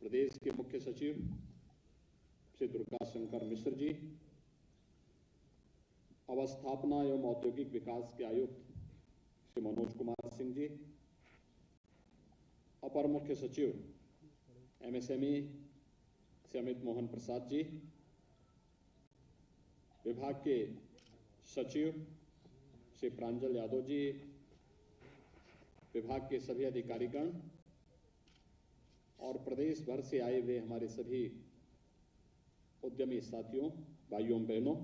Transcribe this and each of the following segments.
प्रदेश के मुख्य सचिव श्री दुर्गा शंकर मिश्र जी, अवस्थापना एवं औद्योगिक विकास के आयुक्त श्री मनोज कुमार सिंह जी, अपर मुख्य सचिव एमएसएमई श्री अमित मोहन प्रसाद जी, विभाग के सचिव श्री प्रांजल यादव जी, विभाग के सभी अधिकारीगण और प्रदेश भर से आए हुए हमारे सभी उद्यमी साथियों, भाइयों बहनों,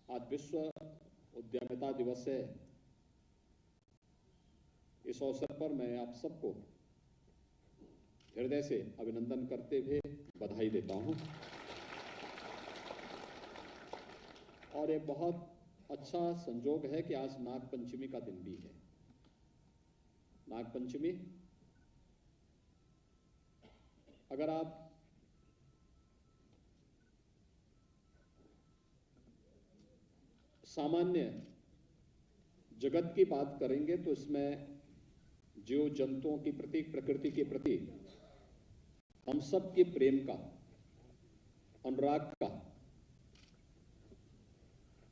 आज विश्व उद्यमिता दिवस है। इस अवसर पर मैं आप सबको हृदय से अभिनंदन करते हुए बधाई देता हूं और एक बहुत अच्छा संयोग है कि आज नागपंचमी का दिन भी है। नागपंचमी, अगर आप सामान्य जगत की बात करेंगे तो इसमें जीव जंतुओं के प्रति, प्रकृति के प्रति हम सब के प्रेम का, अनुराग का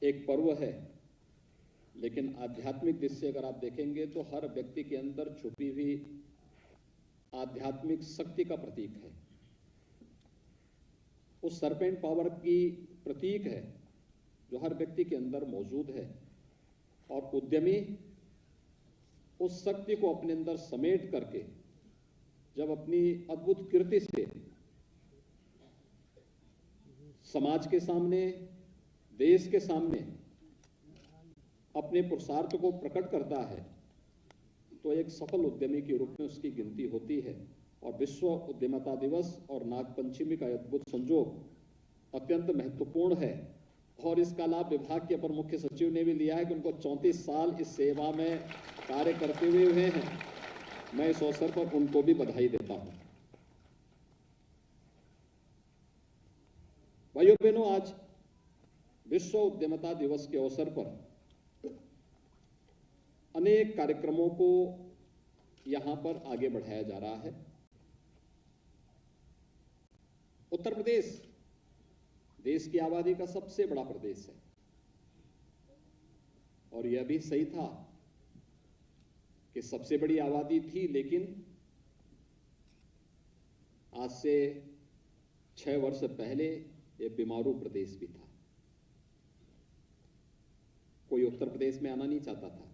एक पर्व है। लेकिन आध्यात्मिक दृष्टि से अगर आप देखेंगे तो हर व्यक्ति के अंदर छुपी हुई आध्यात्मिक शक्ति का प्रतीक है। उस सर्पेंट पावर की प्रतीक है जो हर व्यक्ति के अंदर मौजूद है और उद्यमी उस शक्ति को अपने अंदर समेट करके जब अपनी अद्भुत कृति से समाज के सामने, देश के सामने अपने पुरुषार्थ को प्रकट करता है तो एक सफल उद्यमी के रूप में उसकी गिनती होती है। और विश्व उद्यमिता दिवस और नागपंचमी का अद्भुत संयोग अत्यंत महत्वपूर्ण है और इसका लाभ विभाग के अपर मुख्य सचिव ने भी लिया है कि उनको 34 साल इस सेवा में कार्य करते हुए हैं। मैं इस अवसर पर उनको भी बधाई देता हूं। भाइयों बहनों, आज विश्व उद्यमिता दिवस के अवसर पर अनेक कार्यक्रमों को यहां पर आगे बढ़ाया जा रहा है। उत्तर प्रदेश देश की आबादी का सबसे बड़ा प्रदेश है और यह भी सही था कि सबसे बड़ी आबादी थी, लेकिन आज से 6 वर्ष पहले यह बीमारू प्रदेश भी था। कोई उत्तर प्रदेश में आना नहीं चाहता था।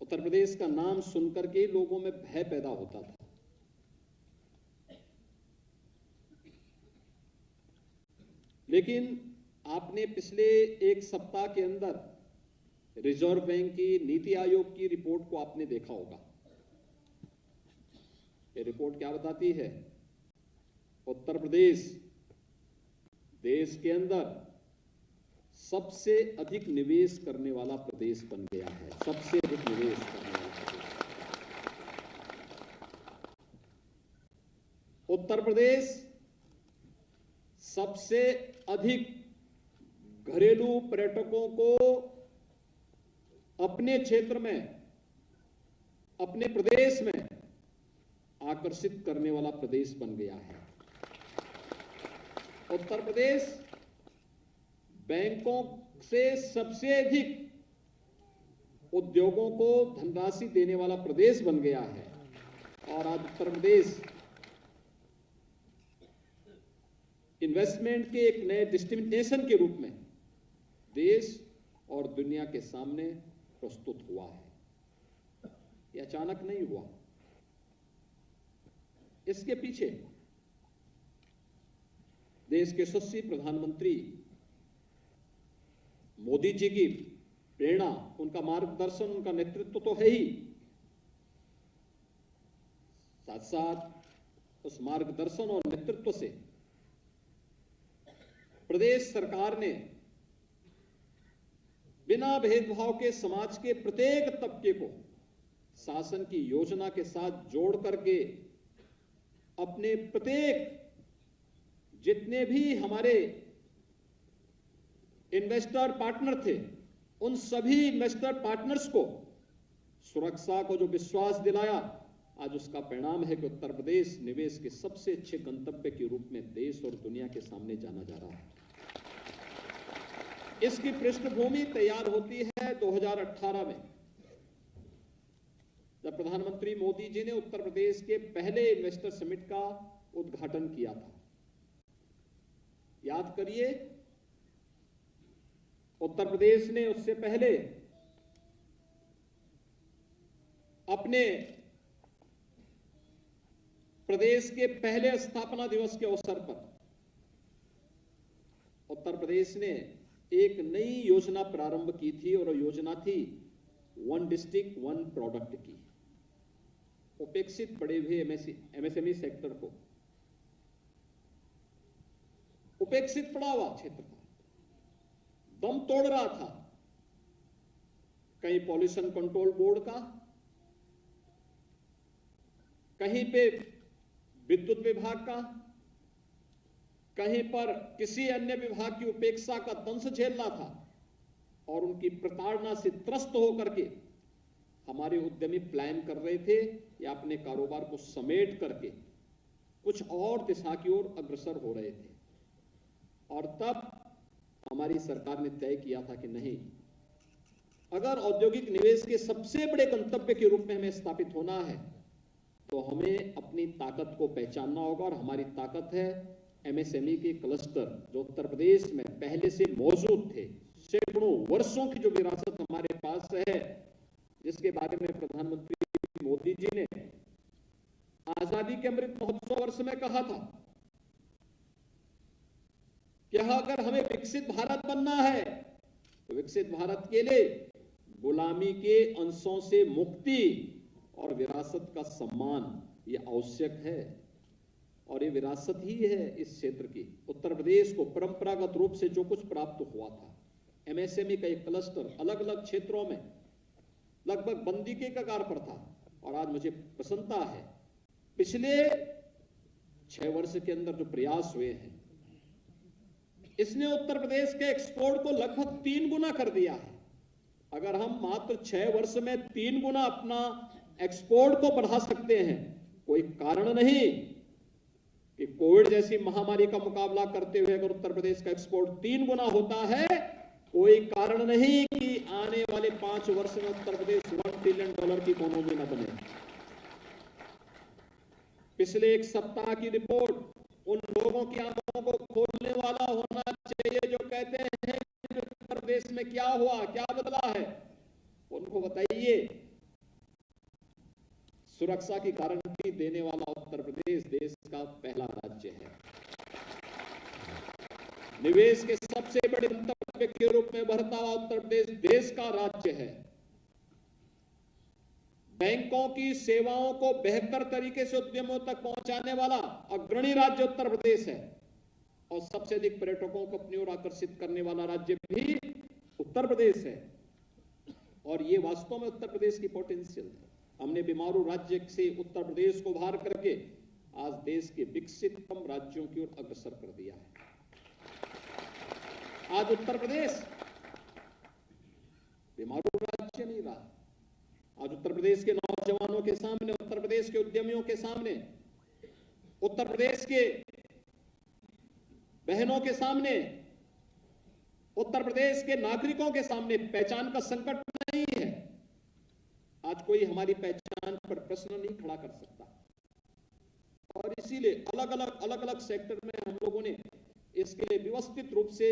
उत्तर प्रदेश का नाम सुनकर के लोगों में भय पैदा होता था। लेकिन आपने पिछले एक सप्ताह के अंदर रिजर्व बैंक की, नीति आयोग की रिपोर्ट को आपने देखा होगा। ये रिपोर्ट क्या बताती है? उत्तर प्रदेश देश के अंदर सबसे अधिक निवेश करने वाला प्रदेश बन गया है। सबसे अधिक निवेश करने वाला प्रदेश। उत्तर प्रदेश सबसे अधिक घरेलू पर्यटकों को अपने क्षेत्र में, अपने प्रदेश में आकर्षित करने वाला प्रदेश बन गया है। उत्तर प्रदेश बैंकों से सबसे अधिक उद्योगों को धनराशि देने वाला प्रदेश बन गया है और आज उत्तर प्रदेश इन्वेस्टमेंट के एक नए डेस्टिनेशन के रूप में देश और दुनिया के सामने प्रस्तुत हुआ है। यह अचानक नहीं हुआ। इसके पीछे देश के यशस्वी प्रधानमंत्री मोदी जी की प्रेरणा, उनका मार्गदर्शन, उनका नेतृत्व तो है ही, साथ साथ उस मार्गदर्शन और नेतृत्व से प्रदेश सरकार ने बिना भेदभाव के समाज के प्रत्येक तबके को शासन की योजना के साथ जोड़ करके अपने प्रत्येक जितने भी हमारे इन्वेस्टर पार्टनर थे, उन सभी इन्वेस्टर पार्टनर्स को सुरक्षा को जो विश्वास दिलाया, आज उसका परिणाम है कि उत्तर प्रदेश निवेश के सबसे अच्छे गंतव्य के रूप में देश और दुनिया के सामने जाना जा रहा है। इसकी पृष्ठभूमि तैयार होती है 2018 में, जब प्रधानमंत्री मोदी जी ने उत्तर प्रदेश के पहले इन्वेस्टर समिट का उद्घाटन किया था। याद करिए, उत्तर प्रदेश ने उससे पहले अपने प्रदेश के पहले स्थापना दिवस के अवसर पर उत्तर प्रदेश ने एक नई योजना प्रारंभ की थी और योजना थी वन डिस्ट्रिक्ट वन प्रोडक्ट की। उपेक्षित पड़े हुए एमएसएमई सेक्टर को, उपेक्षित पड़ा हुआ क्षेत्र था, दम तोड़ रहा था। कहीं पॉल्यूशन कंट्रोल बोर्ड का, कहीं पे विद्युत विभाग का, कहीं पर किसी अन्य विभाग की उपेक्षा का दंश झेल रहा था और उनकी प्रताड़ना से त्रस्त होकर के हमारे उद्यमी प्लान कर रहे थे या अपने कारोबार को समेट करके कुछ और दिशा की ओर अग्रसर हो रहे थे। और तब हमारी सरकार ने तय किया था कि नहीं, अगर औद्योगिक निवेश के सबसे बड़े गंतव्य के रूप में हमें स्थापित होना है तो हमें अपनी ताकत को पहचानना होगा। और हमारी ताकत है एमएसएमई के क्लस्टर, जो उत्तर प्रदेश में पहले से मौजूद थे। सैकड़ों वर्षों की जो विरासत हमारे पास है, जिसके बारे में प्रधानमंत्री मोदी जी ने आजादी के अमृत महोत्सव वर्ष में कहा था कि अगर हमें विकसित भारत बनना है तो विकसित भारत के लिए गुलामी के अंशों से मुक्ति और विरासत का सम्मान ये आवश्यक है। और ये विरासत ही है इस क्षेत्र की। उत्तर प्रदेश को परंपरागत रूप से जो कुछ प्राप्त हुआ था, एमएसएमई का एक क्लस्टर अलग अलग क्षेत्रों में लगभग बंदी के कगार पर था। और आज मुझे प्रसन्नता है, पिछले 6 वर्ष के अंदर जो प्रयास हुए हैं, इसने उत्तर प्रदेश के एक्सपोर्ट को लगभग 3 गुना कर दिया है। अगर हम मात्र 6 वर्ष में 3 गुना अपना एक्सपोर्ट को बढ़ा सकते हैं, कोई कारण नहीं कि कोविड जैसी महामारी का मुकाबला करते हुए अगर उत्तर प्रदेश का एक्सपोर्ट 3 गुना होता है, कोई कारण नहीं कि आने वाले 5 वर्ष में उत्तर प्रदेश $1 ट्रिलियन की इकोनॉमी न बने। पिछले एक सप्ताह की रिपोर्ट उन लोगों की आंखों को खोलने वाला होना चाहिए जो कहते हैं कि उत्तर प्रदेश में क्या हुआ, क्या बदला है। उनको बताइए, सुरक्षा की गारंटी देने वाला उत्तर प्रदेश देश का पहला राज्य है। निवेश के सबसे बड़े गंतव्य के रूप में बढ़ता हुआ उत्तर प्रदेश देश का राज्य है। बैंकों की सेवाओं को बेहतर तरीके से उद्यमियों तक पहुंचाने वाला अग्रणी राज्य उत्तर प्रदेश है। और सबसे अधिक पर्यटकों को अपनी ओर आकर्षित करने वाला राज्य भी उत्तर प्रदेश है। और ये वास्तव में उत्तर प्रदेश की पोटेंशियल है। हमने बीमारू राज्य से उत्तर प्रदेश को बाहर करके आज देश के विकसिततम राज्यों की ओर अग्रसर कर दिया है। आज उत्तर प्रदेश बीमारू राज्य नहीं रहा। आज उत्तर प्रदेश के नौजवानों के सामने, उत्तर प्रदेश के उद्यमियों के सामने, उत्तर प्रदेश के बहनों के सामने, उत्तर प्रदेश के नागरिकों के सामने पहचान का संकट नहीं है। आज कोई हमारी पहचान पर प्रश्न नहीं खड़ा कर सकता। और इसीलिए अलग अलग सेक्टर में हम लोगों ने इसके लिए व्यवस्थित रूप से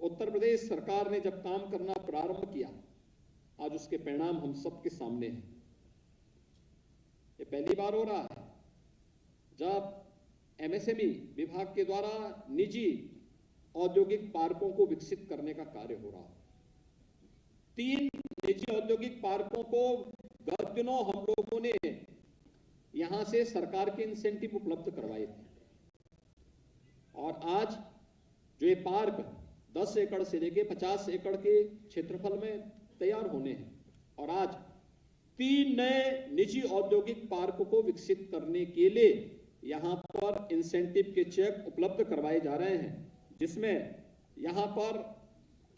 उत्तर प्रदेश सरकार ने जब काम करना प्रारंभ किया, आज उसके परिणाम हम सबके सामने हैं। ये पहली बार हो रहा है जब एमएसएमई विभाग के द्वारा निजी औद्योगिक पार्कों को विकसित करने का कार्य हो रहा है। 3 निजी औद्योगिक पार्कों को गत दिनों हम लोगों ने यहां से सरकार के इंसेंटिव उपलब्ध करवाए थे। और आज जो ये पार्क 10 एकड़ से लेके 50 एकड़ के क्षेत्रफल में तैयार होने हैं, और आज 3 नए निजी औद्योगिक पार्क को विकसित करने के लिए यहां पर इंसेंटिव के चेक उपलब्ध करवाए जा रहे हैं, जिसमें यहां पर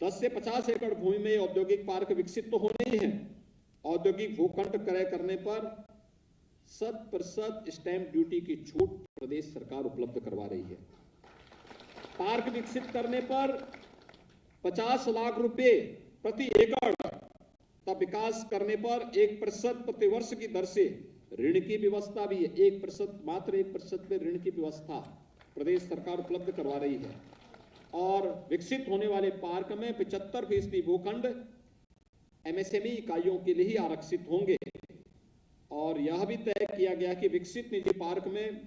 10 से 50 एकड़ भूमि में औद्योगिक पार्क विकसित तो होने ही है। औद्योगिक भूखंड क्रय करने पर 100% स्टैंप ड्यूटी की छूट प्रदेश सरकार उपलब्ध करवा रही है। पार्क विकसित करने पर 50 लाख रुपए प्रति एकड़ का विकास करने पर 1% प्रतिवर्ष की दर से ऋण की व्यवस्था भी है। 1%, मात्र 1% में ऋण की व्यवस्था प्रदेश सरकार उपलब्ध करवा रही है। और विकसित होने वाले पार्क में 75% भूखंड एमएसएमई इकाइयों के लिए ही आरक्षित होंगे। और यह भी तय किया गया कि विकसित निजी पार्क में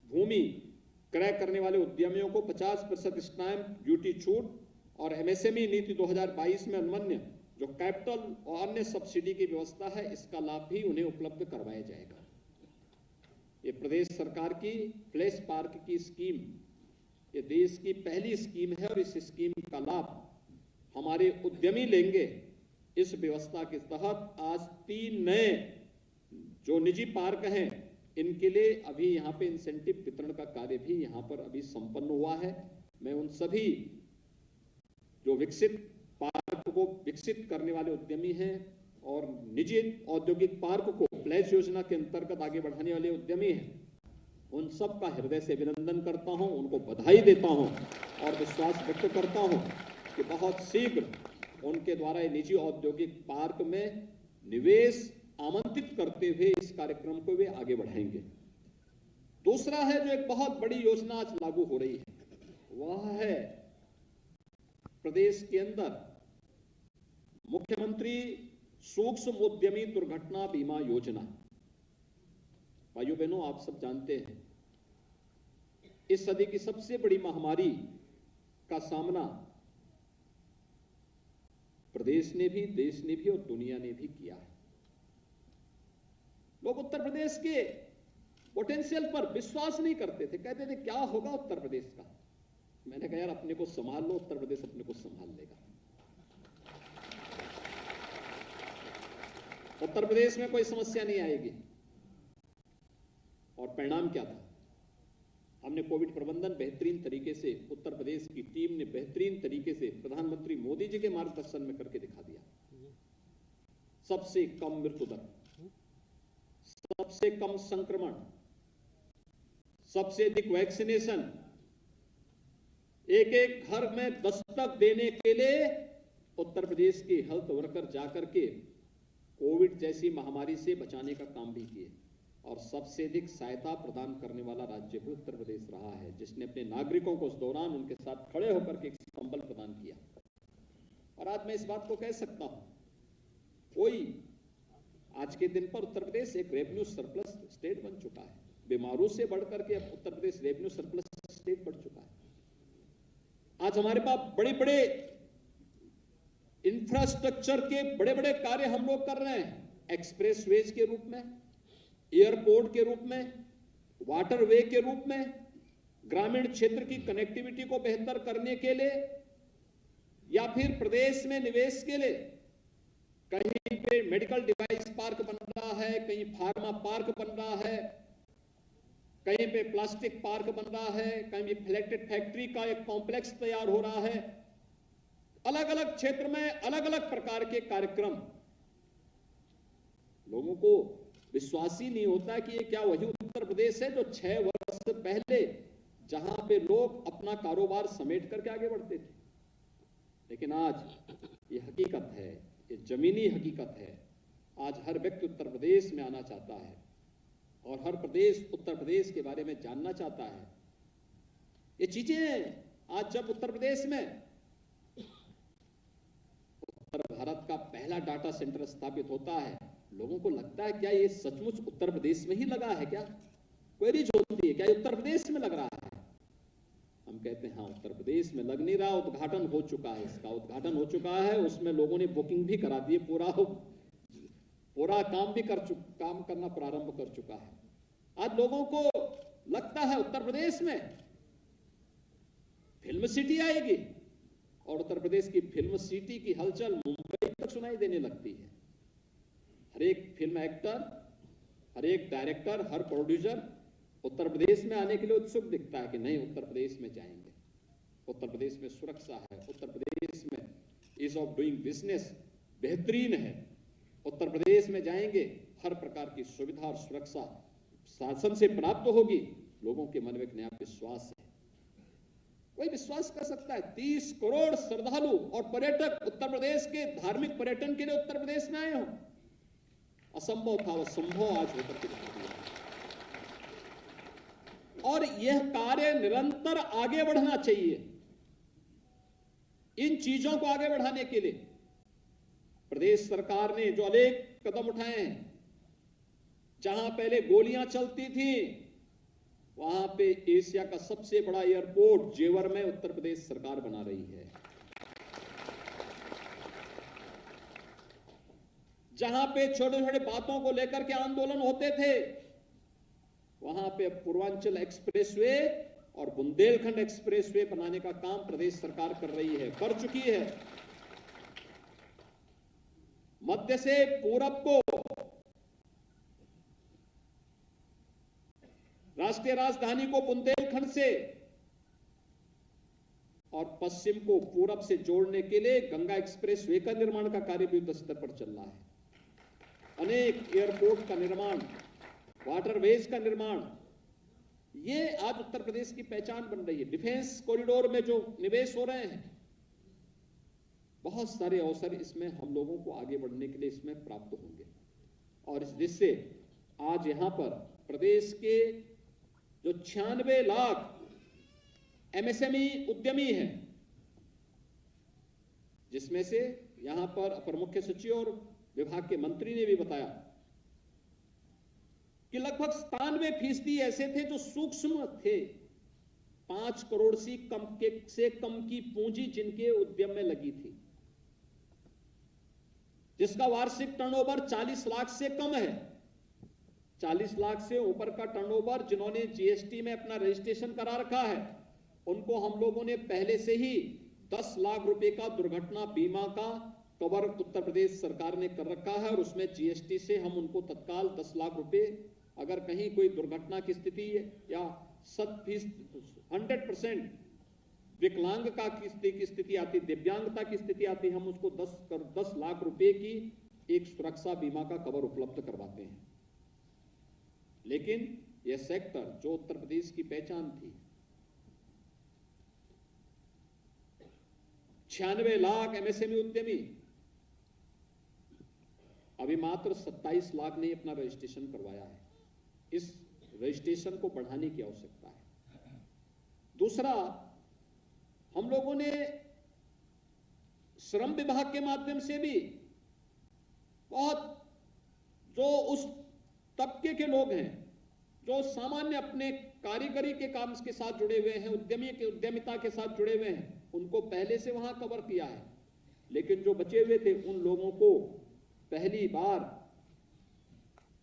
भूमि क्रय करने वाले उद्यमियों को 50% स्टैंप ड्यूटी छूट और एमएसएमई नीति 2022 में अन्वन्य जो कैपिटल और अन्य सब्सिडी की व्यवस्था है, इसका लाभ भी उन्हें उपलब्ध करवाया जाएगा। ये प्रदेश सरकार की फ्लैश पार्क की स्कीम, ये देश की पहली स्कीम है और इस स्कीम का लाभ हमारे उद्यमी लेंगे। इस व्यवस्था के तहत आज 3 नए जो निजी पार्क हैं, इनके लिए अभी यहाँ पे इंसेंटिव वितरण का कार्य भी यहाँ पर अभी संपन्न हुआ है। मैं उन सभी जो विकसित पार्क को विकसित करने वाले उद्यमी हैं और निजी औद्योगिक पार्क को प्लेस योजना के अंतर्गत आगे बढ़ाने वाले उद्यमी हैं, उन सब का हृदय से अभिनंदन करता हूं, उनको बधाई देता हूं और विश्वास व्यक्त करता हूं कि बहुत शीघ्र उनके द्वारा ये निजी औद्योगिक पार्क में निवेश आमंत्रित करते हुए इस कार्यक्रम को वे आगे बढ़ाएंगे। दूसरा है जो एक बहुत बड़ी योजना आज लागू हो रही है, वह है प्रदेश के अंदर मुख्यमंत्री सूक्ष्म उद्यमी दुर्घटना बीमा योजना। भाइयों बहनों, आप सब जानते हैं इस सदी की सबसे बड़ी महामारी का सामना प्रदेश ने भी, देश ने भी और दुनिया ने भी किया है। लोग उत्तर प्रदेश के पोटेंशियल पर विश्वास नहीं करते थे, कहते थे क्या होगा उत्तर प्रदेश का। मैंने कहा यार अपने को संभाल लो, उत्तर प्रदेश अपने को संभाल लेगा। उत्तर प्रदेश में कोई समस्या नहीं आएगी। और परिणाम क्या था? हमने कोविड प्रबंधन बेहतरीन तरीके से, उत्तर प्रदेश की टीम ने बेहतरीन तरीके से प्रधानमंत्री मोदी जी के मार्गदर्शन में करके दिखा दिया। सबसे कम मृत्यु दर, सबसे कम संक्रमण, सबसे अधिक वैक्सीनेशन, एक एक घर में दस्तक देने के लिए उत्तर प्रदेश के हेल्थ वर्कर जाकर के कोविड जैसी महामारी से बचाने का काम भी किए। और सबसे अधिक सहायता प्रदान करने वाला राज्य भी उत्तर प्रदेश रहा है, जिसने अपने नागरिकों को उस दौरान उनके साथ खड़े होकर के एक कंबल प्रदान किया। और आज मैं इस बात को कह सकता हूं, कोई आज के दिन पर उत्तर प्रदेश एक रेवेन्यू सरप्लस स्टेट बन चुका है। बीमारों से बढ़कर के अब Uttar Pradesh revenue surplus state बन चुका है। आज हमारे पास बड़े बड़े इंफ्रास्ट्रक्चर के बड़े बड़े कार्य हम लोग कर रहे हैं, एक्सप्रेसवेज के रूप में, एयरपोर्ट के रूप में, वाटरवे के रूप में, ग्रामीण क्षेत्र की कनेक्टिविटी को बेहतर करने के लिए, या फिर प्रदेश में निवेश के लिए। कहीं पे मेडिकल डिवाइस पार्क बन रहा है, कहीं फार्मा पार्क बन रहा है, कहीं पे प्लास्टिक पार्क बन रहा है, कहीं फ्लैटेड फैक्ट्री का एक कॉम्प्लेक्स तैयार हो रहा है। अलग अलग क्षेत्र में अलग अलग प्रकार के कार्यक्रम। लोगों को विश्वास ही नहीं होता कि ये क्या वही उत्तर प्रदेश है जो 6 वर्ष पहले जहां पे लोग अपना कारोबार समेट करके आगे बढ़ते थे। लेकिन आज ये हकीकत है, ये जमीनी हकीकत है। आज हर व्यक्ति उत्तर प्रदेश में आना चाहता है और हर प्रदेश उत्तर प्रदेश के बारे में जानना चाहता है। ये चीजें आज जब उत्तर प्रदेश में उत्तर भारत का पहला डाटा सेंटर स्थापित होता है, लोगों को लगता है क्या ये सचमुच उत्तर प्रदेश में ही लगा है? क्या क्वेरीज होती है, क्या ये उत्तर प्रदेश में लग रहा है? हम कहते हैं हाँ, उत्तर प्रदेश में लग नहीं रहा, उद्घाटन हो चुका है, इसका उद्घाटन हो चुका है, उसमें लोगों ने बुकिंग भी करा दी, पूरा काम भी काम करना प्रारंभ कर चुका है। आज लोगों को लगता है उत्तर प्रदेश में फिल्म सिटी आएगी और उत्तर प्रदेश की फिल्म सिटी की हलचल मुंबई तक सुनाई देने लगती है। हर एक फिल्म एक्टर, हर एक डायरेक्टर, हर प्रोड्यूसर उत्तर प्रदेश में आने के लिए उत्सुक दिखता है कि नहीं उत्तर प्रदेश में जाएंगे, उत्तर प्रदेश में सुरक्षा है, उत्तर प्रदेश में ईज ऑफ डूइंग बिजनेस बेहतरीन है, उत्तर प्रदेश में जाएंगे हर प्रकार की सुविधा और सुरक्षा शासन से प्राप्त होगी, लोगों के मन में एक नया विश्वास है। कोई विश्वास कर सकता है 30 करोड़ श्रद्धालु और पर्यटक उत्तर प्रदेश के धार्मिक पर्यटन के लिए उत्तर प्रदेश में आए हों? असंभव था, वो संभव आज होकर के दिखा दिया। और यह कार्य निरंतर आगे बढ़ना चाहिए। इन चीजों को आगे बढ़ाने के लिए प्रदेश सरकार ने जो अनेक कदम उठाए हैं, जहां पहले गोलियां चलती थी, वहां पे एशिया का सबसे बड़ा एयरपोर्ट जेवर में उत्तर प्रदेश सरकार बना रही है। जहां पे छोटे छोटे बातों को लेकर के आंदोलन होते थे, वहां पे पूर्वांचल एक्सप्रेसवे और बुंदेलखंड एक्सप्रेसवे बनाने का काम प्रदेश सरकार कर रही है, कर चुकी है। मध्य से पूरब को राष्ट्रीय राजधानी को बुंदेलखंड से और पश्चिम को पूरब से जोड़ने के लिए गंगा एक्सप्रेसवे का निर्माण का कार्य भी युद्ध स्तर पर चल रहा है। अनेक एयरपोर्ट का निर्माण, वाटरवेज का निर्माण, ये आज उत्तर प्रदेश की पहचान बन रही है। डिफेंस कॉरिडोर में जो निवेश हो रहे हैं, बहुत सारे अवसर इसमें हम लोगों को आगे बढ़ने के लिए इसमें प्राप्त होंगे। और जिससे आज यहां पर प्रदेश के जो 96 लाख एमएसएमई उद्यमी हैं, जिसमें से यहां पर अपर मुख्य सचिव और विभाग के मंत्री ने भी बताया कि लगभग 97% ऐसे थे जो सूक्ष्म थे, 5 करोड़ से कम की पूंजी जिनके उद्यम में लगी थी, जिसका वार्षिक टर्नओवर 40 लाख से कम है। 40 लाख से ऊपर का टर्नओवर जिन्होंने जीएसटी में अपना रजिस्ट्रेशन करा रखा है, उनको हम लोगों ने पहले से ही 10 लाख रुपए का दुर्घटना बीमा का कवर उत्तर प्रदेश सरकार ने कर रखा है। और उसमें जीएसटी से हम उनको तत्काल 10 लाख रुपए, अगर कहीं कोई दुर्घटना की स्थिति है या 100% विकलांग का की स्थिति आती, दिव्यांगता की स्थिति आती, हम उसको 10 लाख रुपए की एक सुरक्षा बीमा का कवर उपलब्ध करवाते हैं। लेकिन यह सेक्टर जो उत्तर प्रदेश की पहचान थी, 96 लाख एमएसएमई उद्यमी, अभी मात्र 27 लाख ने अपना रजिस्ट्रेशन करवाया है। इस रजिस्ट्रेशन को बढ़ाने की आवश्यकता है। दूसरा, हम लोगों ने श्रम विभाग के माध्यम से भी बहुत जो उस तबके के लोग हैं जो सामान्य अपने कारीगरी के काम के साथ जुड़े हुए हैं, उद्यमिता के साथ जुड़े हुए हैं, उनको पहले से वहां कवर किया है। लेकिन जो बचे हुए थे उन लोगों को पहली बार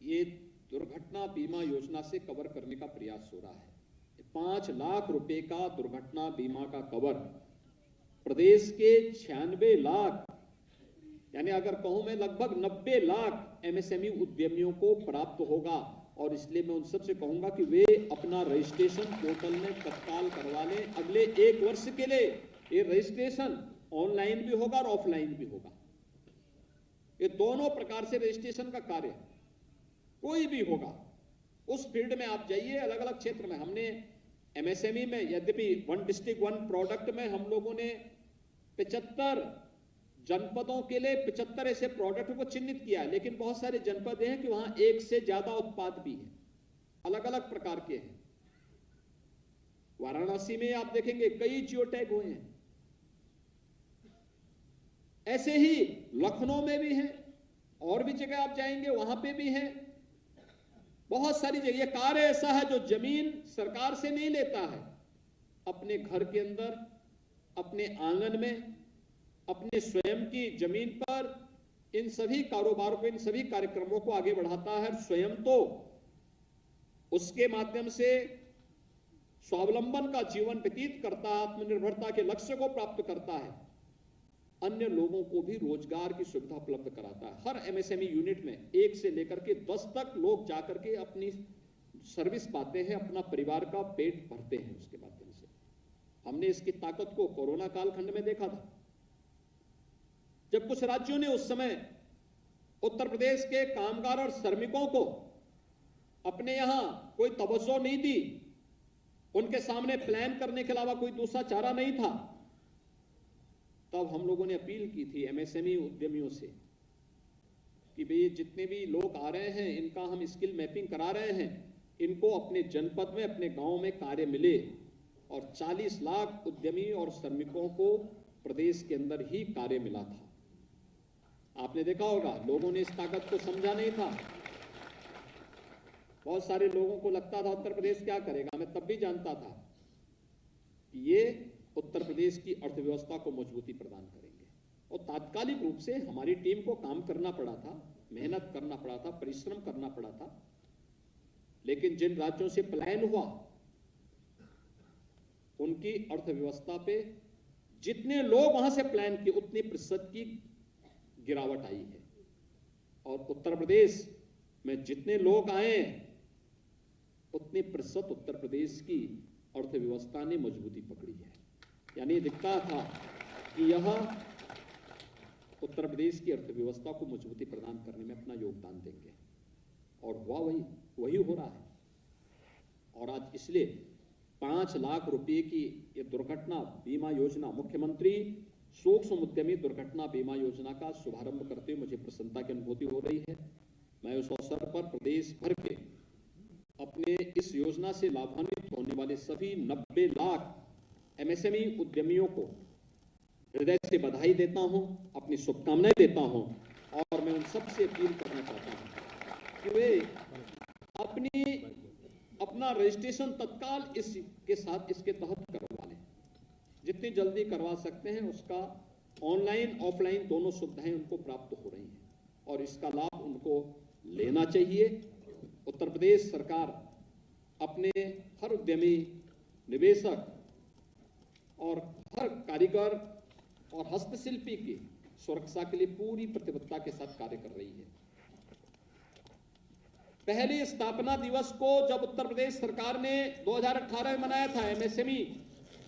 ये दुर्घटना बीमा योजना से कवर करने का प्रयास हो रहा है। 5 लाख रुपए का दुर्घटना बीमा का कवर प्रदेश के 96 लाख, यानी अगर कहूं मैं लगभग 90 लाख एमएसएमई उद्यमियों को प्राप्त होगा। और इसलिए मैं उन सबसे कहूंगा कि वे अपना रजिस्ट्रेशन पोर्टल में तत्काल करवा लें। अगले 1 वर्ष के लिए ये रजिस्ट्रेशन ऑनलाइन भी होगा और ऑफलाइन भी होगा। ये दोनों प्रकार से रजिस्ट्रेशन का कार्य कोई भी होगा, उस फील्ड में आप जाइए। अलग अलग क्षेत्र में हमने एमएसएमई में, यद्यपि 1 डिस्ट्रिक्ट 1 प्रोडक्ट में हम लोगों ने 75 जनपदों के लिए 75 ऐसे प्रोडक्ट को चिन्हित किया, लेकिन बहुत सारे जनपद हैं कि वहां 1 से ज्यादा उत्पाद भी हैं, अलग अलग प्रकार के हैं। वाराणसी में आप देखेंगे कई जियो टैग हुए हैं, ऐसे ही लखनऊ में भी हैं, और भी जगह आप जाएंगे वहां पे भी हैं। बहुत सारी जगह ये कार्य ऐसा है जो जमीन सरकार से नहीं लेता है, अपने घर के अंदर, अपने आंगन में, अपने स्वयं की जमीन पर इन सभी कारोबार को, इन सभी कार्यक्रमों को आगे बढ़ाता है। स्वयं तो उसके माध्यम से स्वावलंबन का जीवन व्यतीत करता है, आत्मनिर्भरता के लक्ष्य को प्राप्त करता है, अन्य लोगों को भी रोजगार की सुविधा उपलब्ध कराता है। हर एमएसएमई यूनिट में 1 से लेकर के 10 तक लोग जाकर के अपनी सर्विस पाते हैं, अपना परिवार का पेट भरते हैं उसके माध्यम से। हमने इसकी ताकत को कोरोना कालखंड में देखा था, जब कुछ राज्यों ने उस समय उत्तर प्रदेश के कामगार और श्रमिकों को अपने यहां कोई तवज्जो नहीं दी, उनके सामने प्लान करने के अलावा कोई दूसरा चारा नहीं था, तब हम लोगों ने अपील की थी एमएसएमई उद्यमियों से कि भाई जितने भी लोग आ रहे हैं इनका हम स्किल मैपिंग करा रहे हैं, इनको अपने जनपद में अपने गांव में कार्य मिले। और 40 लाख उद्यमी और श्रमिकों को प्रदेश के अंदर ही कार्य मिला था। आपने देखा होगा लोगों ने इस ताकत को समझा नहीं था। बहुत सारे लोगों को लगता था उत्तर प्रदेश क्या करेगा, मैं तब भी जानता था कि ये उत्तर प्रदेश की अर्थव्यवस्था को मजबूती प्रदान करेंगे। और तात्कालिक रूप से हमारी टीम को काम करना पड़ा था, मेहनत करना पड़ा था, परिश्रम करना पड़ा था, लेकिन जिन राज्यों से पलायन हुआ उनकी अर्थव्यवस्था पे जितने लोग वहां से पलायन किए उतने प्रतिशत की गिरावट आई है। और उत्तर प्रदेश में जितने लोग आए उतने प्रतिशत उत्तर प्रदेश की अर्थव्यवस्था ने मजबूती पकड़ी है। यानी दिखता था कि यह उत्तर प्रदेश की अर्थव्यवस्था को मजबूती प्रदान करने में अपना योगदान देंगे, और हुआ वही हो रहा है। और आज इसलिए 5 लाख रुपए की ये दुर्घटना बीमा योजना, मुख्यमंत्री सूक्ष्म उद्यमी दुर्घटना बीमा योजना का शुभारंभ करते हुए मुझे प्रसन्नता की अनुभूति हो रही है। मैं उस अवसर पर प्रदेश भर के अपने इस योजना से लाभान्वित होने वाले सभी 90 लाख एमएसएमई उद्यमियों को हृदय से बधाई देता हूं, अपनी शुभकामनाएं देता हूं। और मैं उन सबसे अपील करना चाहता हूं कि वे अपना रजिस्ट्रेशन तत्काल इसके तहत करवा लें। जितनी जल्दी करवा सकते हैं उसका ऑनलाइन ऑफलाइन दोनों सुविधाएं उनको प्राप्त हो रही हैं और इसका लाभ उनको लेना चाहिए। उत्तर प्रदेश सरकार अपने हर उद्यमी, निवेशक और हर कारीगर और हस्तशिल्पी की सुरक्षा के लिए पूरी प्रतिबद्धता के साथ कार्य कर रही है। पहले स्थापना दिवस को जब उत्तर प्रदेश सरकार ने 2018 में मनाया था, एमएसएमई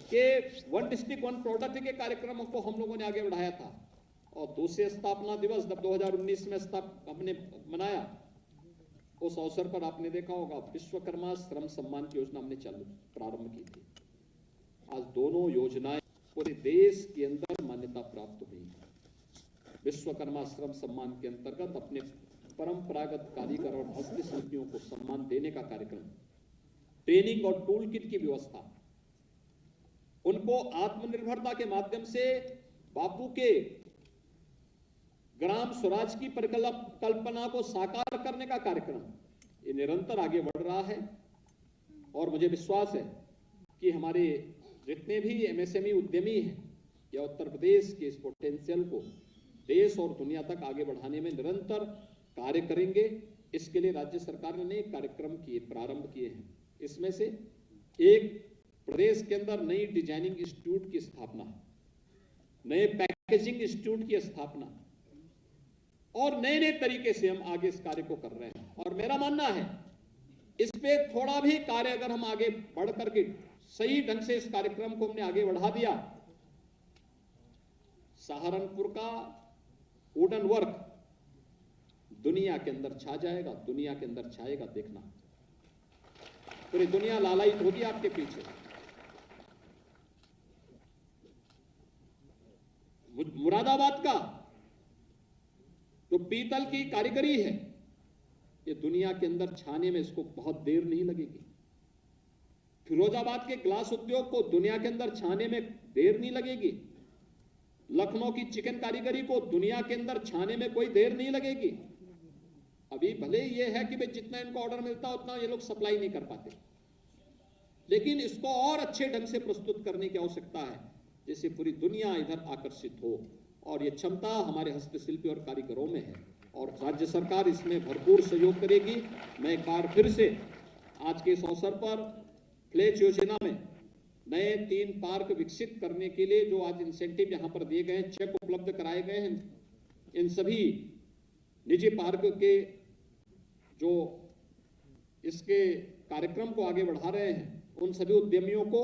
के 1 डिस्ट्रिक्ट 1 प्रोडक्ट के कार्यक्रम को हम लोगों ने आगे बढ़ाया था। और दूसरे स्थापना दिवस जब 2019 में हमने मनाया, उस अवसर पर आपने देखा होगा विश्वकर्मा श्रम सम्मान की योजना हमने प्रारंभ की थी। आज दोनों योजनाएं पूरे देश के अंदर मान्यता प्राप्त हुई है। विश्वकर्मा श्रम सम्मान के अंतर्गत अपने परंपरागत कारीगर और हस्तशिल्पियों को सम्मान देने का कार्यक्रम, ट्रेनिंग और टूल किट की व्यवस्था, उनको आत्मनिर्भरता के माध्यम से बापू के ग्राम स्वराज की परिकल्पना को साकार करने का कार्यक्रम, ये निरंतर आगे बढ़ रहा है। और मुझे विश्वास है कि हमारे जितने भी एमएसएमई उद्यमी हैं या उत्तर प्रदेश के इस पोटेंशियल को देश और दुनिया तक आगे बढ़ाने में निरंतर कार्य करेंगे। इसके लिए राज्य सरकार ने अनेक कार्यक्रम प्रारंभ किए हैं। इसमें से एक प्रदेश के अंदर नई डिजाइनिंग इंस्टीट्यूट की स्थापना, नए पैकेजिंग इंस्टीट्यूट की स्थापना और नए नए तरीके से हम आगे इस कार्य को कर रहे हैं। और मेरा मानना है इस पे थोड़ा भी कार्य अगर हम आगे बढ़ करके सही ढंग से इस कार्यक्रम को हमने आगे बढ़ा दिया, सहारनपुर का वुडन वर्क दुनिया के अंदर छा जाएगा, दुनिया के अंदर छाएगा। देखना, पूरी दुनिया लालायित होगी आपके पीछे। मुरादाबाद का जो पीतल की कारीगरी है, ये दुनिया के अंदर छाने में इसको बहुत देर नहीं लगेगी। फिरोजाबाद के ग्लास उद्योग को दुनिया के अंदर छाने में देर नहीं लगेगी। लखनऊ की चिकन कारीगरी को दुनिया के अंदर छाने में कोई देर नहीं लगेगी। अभी भले ये है कि भाई जितना इनको ऑर्डर मिलता है उतना ये लोग सप्लाई नहीं कर पाते, लेकिन इसको और अच्छे ढंग से प्रस्तुत करने की आवश्यकता है जिससे पूरी दुनिया इधर आकर्षित हो। और ये क्षमता हमारे हस्तशिल्पी और कारीगरों में है और राज्य सरकार इसमें भरपूर सहयोग करेगी। मैं एक बार फिर से आज के इस अवसर पर फ्लैच योजना में नए 3 पार्क विकसित करने के लिए जो आज इंसेंटिव यहां पर दिए गए हैं, चेक उपलब्ध कराए गए हैं, इन सभी निजी पार्क के जो इसके कार्यक्रम को आगे बढ़ा रहे हैं उन सभी उद्यमियों को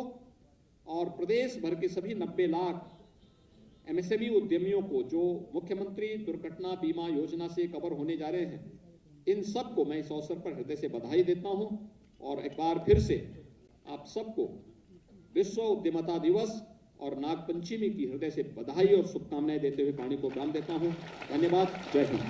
और प्रदेश भर के सभी 90 लाख एमएसएमई उद्यमियों को जो मुख्यमंत्री दुर्घटना बीमा योजना से कवर होने जा रहे हैं, इन सब को मैं इस अवसर पर हृदय से बधाई देता हूं और एक बार फिर से आप सबको विश्व उद्यमता दिवस और नागपंचमी की हृदय से बधाई और शुभकामनाएं देते हुए वाणी को विराम देता हूं। धन्यवाद। जय हिंद।